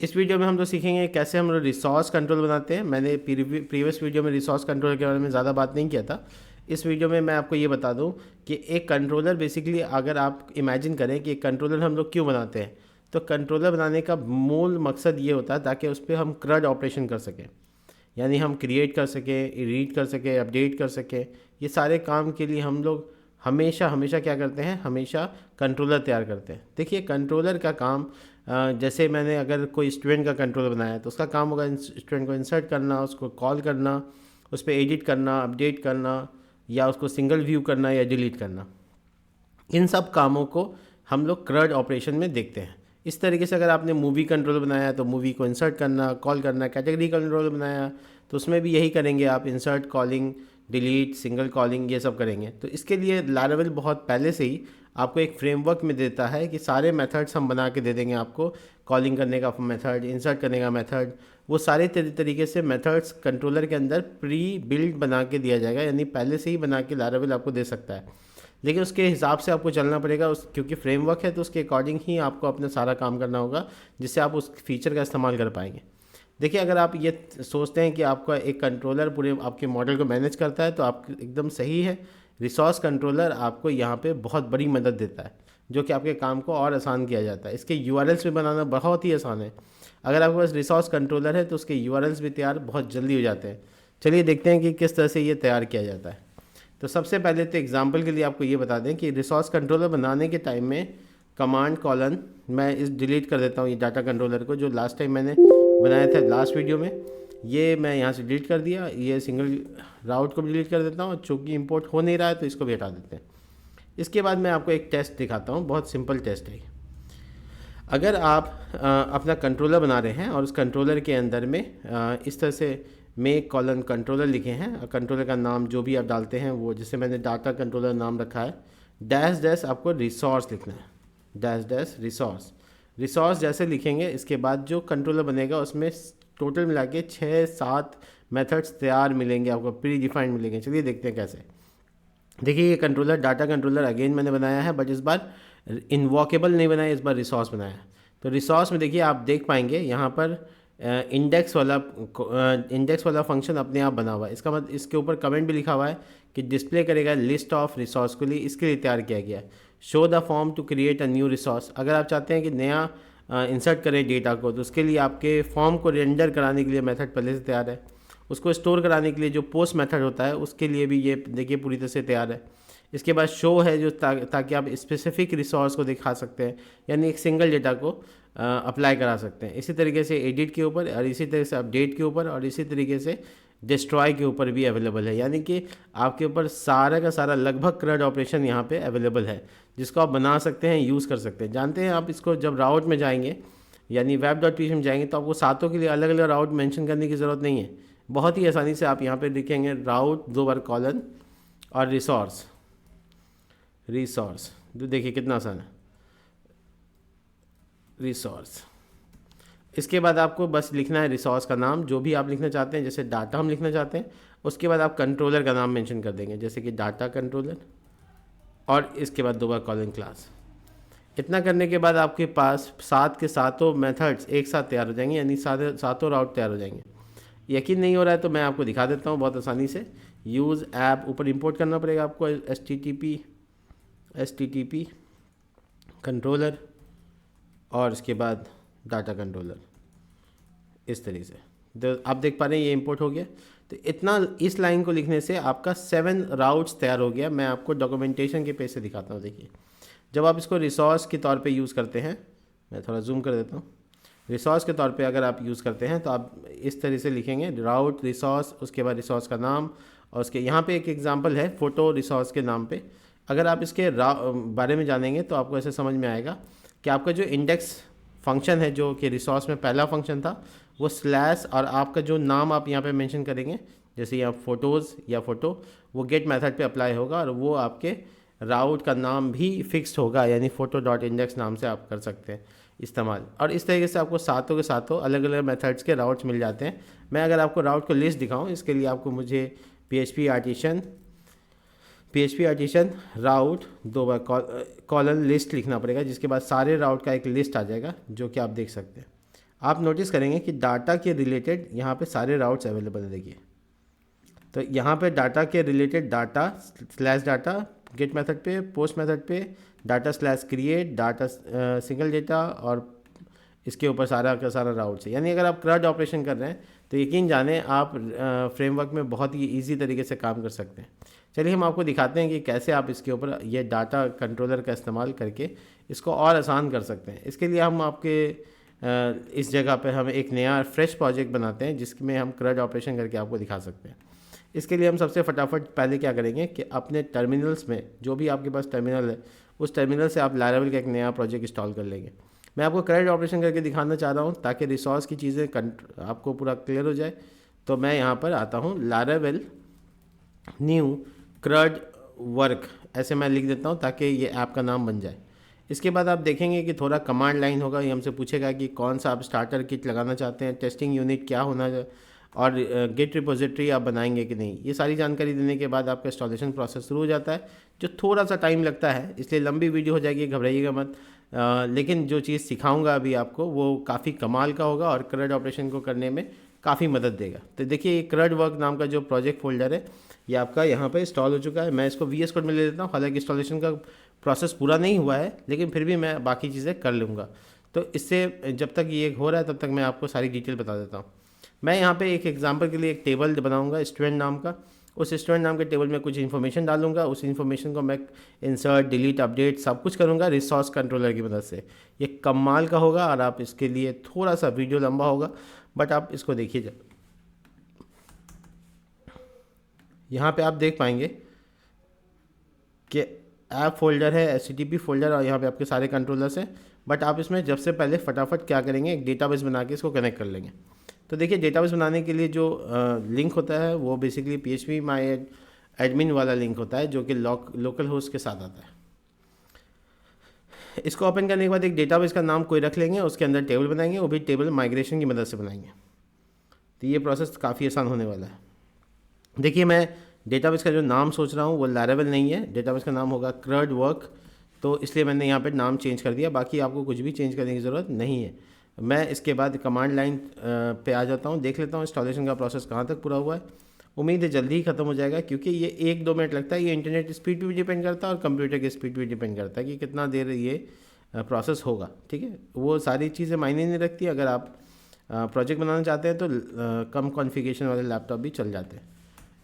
इस वीडियो में हम लोग सीखेंगे कैसे हम लोग रिसोर्स कंट्रोल बनाते हैं। मैंने प्रीवियस वीडियो में रिसोर्स कंट्रोल के बारे में ज़्यादा बात नहीं किया था। इस वीडियो में मैं आपको ये बता दूं कि एक कंट्रोलर बेसिकली, अगर आप इमेजिन करें कि एक कंट्रोलर हम लोग क्यों बनाते हैं, तो कंट्रोलर बनाने का मूल मकसद ये होता है ताकि उस पर हम क्रड ऑपरेशन कर सकें, यानी हम क्रिएट कर सकें, रीड कर सकें, अपडेट कर सकें। ये सारे काम के लिए हम लोग हमेशा हमेशा क्या करते हैं, हमेशा कंट्रोलर तैयार करते हैं। देखिए कंट्रोलर का काम, जैसे मैंने अगर कोई स्टूडेंट का कंट्रोलर बनाया है तो उसका काम होगा स्टूडेंट को इंसर्ट करना, उसको कॉल करना, उस पर एडिट करना, अपडेट करना, या उसको सिंगल व्यू करना या डिलीट करना। इन सब कामों को हम लोग क्रड ऑपरेशन में देखते हैं। इस तरीके से अगर आपने मूवी कंट्रोल बनाया तो मूवी को इंसर्ट करना, कॉल करना। कैटेगरी कंट्रोल बनाया तो उसमें भी यही करेंगे आप, insert, calling, delete, single calling, ये सब करेंगे। तो इसके लिए लारावेल बहुत पहले से ही आपको एक फ्रेमवर्क में देता है कि सारे मेथड्स हम बना के दे देंगे आपको। कॉलिंग करने का मेथड, इंसर्ट करने का मेथड, वो सारे तरीके से मेथड्स कंट्रोलर के अंदर प्री बिल्ड बना के दिया जाएगा, यानी पहले से ही बना के लारावेल आपको दे सकता है। लेकिन उसके हिसाब से आपको चलना पड़ेगा, क्योंकि फ्रेमवर्क है तो उसके अकॉर्डिंग ही आपको अपना सारा काम करना होगा, जिससे आप उस फीचर का इस्तेमाल कर पाएंगे। देखिए अगर आप ये सोचते हैं कि आपका एक कंट्रोलर पूरे आपके मॉडल को मैनेज करता है तो आप एकदम सही है। रिसोर्स कंट्रोलर आपको यहाँ पे बहुत बड़ी मदद देता है, जो कि आपके काम को और आसान किया जाता है। इसके यूआरएल्स भी बनाना बहुत ही आसान है। अगर आपके पास रिसोर्स कंट्रोलर है तो उसके यूआरएल्स भी तैयार बहुत जल्दी हो जाते हैं। चलिए देखते हैं कि किस तरह से ये तैयार किया जाता है। तो सबसे पहले तो एग्जांपल के लिए आपको ये बता दें कि रिसोर्स कंट्रोलर बनाने के टाइम में कमांड कॉलन, मैं इस डिलीट कर देता हूँ ये डाटा कंट्रोलर को, जो लास्ट टाइम मैंने बनाया था लास्ट वीडियो में, ये मैं यहाँ से डिलीट कर दिया। ये सिंगल राउट को भी डिलीट कर देता हूँ, चूँकि इंपोर्ट हो नहीं रहा है तो इसको भी हटा देते हैं। इसके बाद मैं आपको एक टेस्ट दिखाता हूँ, बहुत सिंपल टेस्ट है। अगर आप अपना कंट्रोलर बना रहे हैं और उस कंट्रोलर के अंदर में इस तरह से मेक कॉलन कंट्रोलर लिखे हैं, कंट्रोलर का नाम जो भी आप डालते हैं वो, जैसे मैंने डाटा कंट्रोलर नाम रखा है, डैश डैश आपको रिसोर्स लिखना है, डैश डैश रिसोर्स। रिसोर्स जैसे लिखेंगे इसके बाद जो कंट्रोलर बनेगा उसमें टोटल मिला के 6-7 मेथड्स तैयार मिलेंगे आपको, प्री डिफाइंड मिलेंगे। चलिए देखते हैं कैसे। देखिए ये कंट्रोलर डाटा कंट्रोलर अगेन मैंने बनाया है, बट इस बार इन्वॉकेबल नहीं बनाया, इस बार रिसोर्स बनाया है। तो रिसोर्स में देखिए आप देख पाएंगे यहाँ पर इंडेक्स वाला फंक्शन अपने आप बना हुआ है। इसका मतलब इसके ऊपर कमेंट भी लिखा हुआ है कि डिस्प्ले करेगा लिस्ट ऑफ रिसोर्स के लिए, इसके लिए तैयार किया गया है। Show the form to create a new resource, अगर आप चाहते हैं कि नया इंसर्ट करें डेटा को तो उसके लिए आपके फॉर्म को रेंडर कराने के लिए मेथड पहले से तैयार है। उसको स्टोर कराने के लिए जो पोस्ट मेथड होता है उसके लिए भी ये देखिए पूरी तरह से तैयार है। इसके बाद शो है जो ताकि आप स्पेसिफिक रिसोर्स को दिखा सकते हैं, यानी एक सिंगल डेटा को अप्लाई करा सकते हैं। इसी तरीके से एडिट के ऊपर, और इसी तरह से अपडेट के ऊपर, और इसी तरीके से डिस्ट्रॉय के ऊपर भी अवेलेबल है। यानी कि आपके ऊपर सारा का सारा लगभग क्रड ऑपरेशन यहाँ पे अवेलेबल है, जिसको आप बना सकते हैं, यूज़ कर सकते हैं। जानते हैं आप इसको जब राउट में जाएंगे, यानी web.php में जाएंगे, तो आपको सातों के लिए अलग अलग राउट मेंशन करने की ज़रूरत नहीं है। बहुत ही आसानी से आप यहाँ पे लिखेंगे राउट 2 बार कॉलन और रिसोर्स, रिसोर्स, तो देखिए कितना आसान है, रिसोर्स। इसके बाद आपको बस लिखना है रिसोर्स का नाम, जो भी आप लिखना चाहते हैं, जैसे डाटा हम लिखना चाहते हैं। उसके बाद आप कंट्रोलर का नाम मेंशन कर देंगे, जैसे कि डाटा कंट्रोलर, और इसके बाद 2 बार कॉलन क्लास। इतना करने के बाद आपके पास 7 के सातों मेथड्स एक साथ तैयार हो जाएंगे, यानी सातों राउट तैयार हो जाएंगे। यकीन नहीं हो रहा है तो मैं आपको दिखा देता हूँ बहुत आसानी से। यूज़ ऐप ऊपर इंपोर्ट करना पड़ेगा आपको, H T T P controller, और इसके बाद डाटा कंट्रोलर, इस तरीके से। तो आप देख पा रहे हैं ये इंपोर्ट हो गया। तो इतना इस लाइन को लिखने से आपका 7 राउट्स तैयार हो गया। मैं आपको डॉक्यूमेंटेशन के पेज से दिखाता हूँ। देखिए जब आप इसको रिसोर्स के तौर पे यूज़ करते हैं, मैं थोड़ा जूम कर देता हूँ, रिसोर्स के तौर पे अगर आप यूज़ करते हैं तो आप इस तरह से लिखेंगे राउट रिसोर्स, उसके बाद रिसोर्स का नाम, और उसके यहाँ पे एक एग्जांपल है फ़ोटो रिसोर्स के नाम पे। अगर आप इसके बारे में जानेंगे तो आपको ऐसे समझ में आएगा कि आपका जो इंडेक्स फंक्शन है, जो कि रिसोर्स में पहला फंक्शन था, वो स्लैश और आपका जो नाम आप यहाँ पे मेंशन करेंगे, जैसे यहाँ फ़ोटोज़ या फ़ोटो, वो गेट मेथड पे अप्लाई होगा और वो आपके राउट का नाम भी फिक्स्ड होगा, यानी फ़ोटो डॉट इंडेक्स नाम से आप कर सकते हैं इस्तेमाल। और इस तरीके से आपको सातों के सातों अलग अलग मेथड्स के राउट्स मिल जाते हैं। मैं अगर आपको राउट को लिस्ट दिखाऊं, इसके लिए आपको मुझे PHP आर्टिशन राउट 2 बार कॉलन लिस्ट लिखना पड़ेगा, जिसके बाद सारे राउट का एक लिस्ट आ जाएगा, जो कि आप देख सकते हैं। आप नोटिस करेंगे कि डाटा के रिलेटेड यहाँ पे सारे राउट्स अवेलेबल है। देखिए, तो यहाँ पे डाटा के related data slash data get method पे, पोस्ट मेथड पे data slash create data single data, और इसके ऊपर सारा का सारा राउट्स है। यानी अगर आप क्रड ऑपरेशन कर रहे हैं तो यकीन जाने आप फ्रेमवर्क में बहुत ही ईजी तरीके से काम कर सकते हैं। चलिए हम आपको दिखाते हैं कि कैसे आप इसके ऊपर ये डाटा कंट्रोलर का इस्तेमाल करके इसको और आसान कर सकते हैं। इसके लिए हम आपके इस जगह पे हम एक नया फ्रेश प्रोजेक्ट बनाते हैं जिसमें हम क्रड ऑपरेशन करके आपको दिखा सकते हैं। इसके लिए हम सबसे फटाफट पहले क्या करेंगे कि अपने टर्मिनल्स में, जो भी आपके पास टर्मिनल है, उस टर्मिनल से आप लारावेल का एक नया प्रोजेक्ट इंस्टॉल कर लेंगे। मैं आपको क्रड ऑपरेशन करके दिखाना चाह रहा हूँ ताकि रिसोर्स की चीज़ें आपको पूरा क्लियर हो जाए। तो मैं यहाँ पर आता हूँ, लारावेल न्यू क्रड वर्क ऐसे मैं लिख देता हूँ ताकि ये ऐप का नाम बन जाए। इसके बाद आप देखेंगे कि थोड़ा कमांड लाइन होगा, ये हमसे पूछेगा कि कौन सा आप स्टार्टर किट लगाना चाहते हैं, टेस्टिंग यूनिट क्या होना है, और गिट रिपोजिटरी आप बनाएंगे कि नहीं। ये सारी जानकारी देने के बाद आपका इंस्टॉलेशन प्रोसेस शुरू हो जाता है, जो थोड़ा सा टाइम लगता है, इसलिए लंबी वीडियो हो जाएगी, घबराइएगा मत। लेकिन जो चीज़ सिखाऊंगा अभी आपको वो काफ़ी कमाल का होगा और क्रड ऑपरेशन को करने में काफ़ी मदद देगा। तो देखिए, ये क्रड वर्क नाम का जो प्रोजेक्ट फोल्डर है ये आपका यहाँ पर इंस्टॉल हो चुका है। मैं इसको VS कोड में ले लेता हूँ, हालांकि इंस्टॉलेशन का प्रोसेस पूरा नहीं हुआ है, लेकिन फिर भी मैं बाकी चीज़ें कर लूँगा। तो इससे जब तक ये हो रहा है तब तक मैं आपको सारी डिटेल बता देता हूँ। मैं यहाँ पे एक एग्जांपल के लिए एक टेबल बनाऊंगा स्टूडेंट नाम का। उस स्टूडेंट नाम के टेबल में कुछ इन्फॉर्मेशन डालूंगा, उस इन्फॉर्मेशन को मैं इंसर्ट, डिलीट, अपडेट सब कुछ करूँगा रिसोर्स कंट्रोलर की मदद से। ये कमाल का होगा और आप इसके लिए थोड़ा सा वीडियो लंबा होगा, बट आप इसको देखिए। यहाँ पे आप देख पाएंगे कि ऐप फोल्डर है, HTTP फोल्डर, और यहाँ पे आपके सारे कंट्रोलर्स हैं। बट आप इसमें जब से पहले फटाफट क्या करेंगे, एक डेटाबेस बना के इसको कनेक्ट कर लेंगे। तो देखिए, डेटाबेस बनाने के लिए जो लिंक होता है वो बेसिकली PHP माई एडमिन वाला लिंक होता है, जो कि लोकल होस्ट के साथ आता है। इसको ओपन करने के बाद एक डेटाबेस का नाम कोई रख लेंगे, उसके अंदर टेबल बनाएंगे, वो भी टेबल माइग्रेशन की मदद से बनाएंगे। तो ये प्रोसेस काफ़ी आसान होने वाला है। देखिए, मैं डेटाबेस का जो नाम सोच रहा हूँ वो लारावेल नहीं है, डेटाबेस का नाम होगा क्रड वर्क। तो इसलिए मैंने यहाँ पे नाम चेंज कर दिया, बाकी आपको कुछ भी चेंज करने की ज़रूरत नहीं है। मैं इसके बाद कमांड लाइन पे आ जाता हूँ, देख लेता हूँ इंस्टॉलेशन का प्रोसेस कहाँ तक पूरा हुआ है। उम्मीद है जल्दी ही ख़त्म हो जाएगा, क्योंकि ये 1-2 मिनट लगता है। ये इंटरनेट स्पीड पे भी डिपेंड करता है और कंप्यूटर की स्पीड पे डिपेंड करता है कि कितना देर ये प्रोसेस होगा। ठीक है, वो सारी चीज़ें मायने नहीं रखती। अगर आप प्रोजेक्ट बनाना चाहते हैं तो कम कॉन्फ़िगरेशन वाले लैपटॉप भी चल जाते हैं।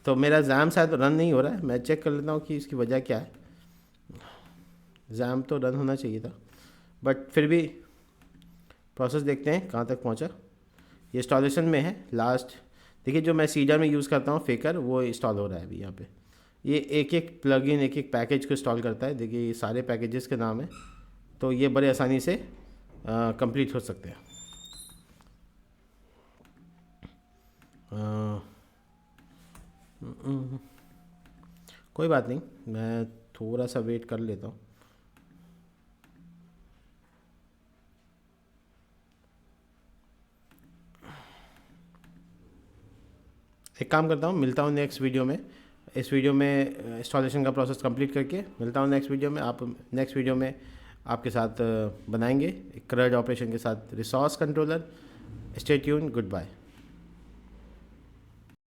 तो मेरा जैम शायद रन नहीं हो रहा है, मैं चेक कर लेता हूँ कि इसकी वजह क्या है। जैम तो रन होना चाहिए था, बट फिर भी प्रोसेस देखते हैं कहाँ तक पहुँचा। ये इंस्टॉलेशन में है लास्ट। देखिए, जो मैं सीडर में यूज़ करता हूँ फेकर, वो इंस्टॉल हो रहा है अभी यहाँ पे। ये एक एक प्लगइन, एक एक पैकेज को इंस्टॉल करता है। देखिए, ये सारे पैकेजेस के नाम है, तो ये बड़े आसानी से कंप्लीट हो सकते हैं। कोई बात नहीं, मैं थोड़ा सा वेट कर लेता हूँ। एक काम करता हूँ, मिलता हूँ नेक्स्ट वीडियो में। इस वीडियो में इंस्टॉलेशन का प्रोसेस कंप्लीट करके मिलता हूँ नेक्स्ट वीडियो में। आप नेक्स्ट वीडियो में आपके साथ बनाएंगे क्रड ऑपरेशन के साथ resource controller. Stay tune, good bye.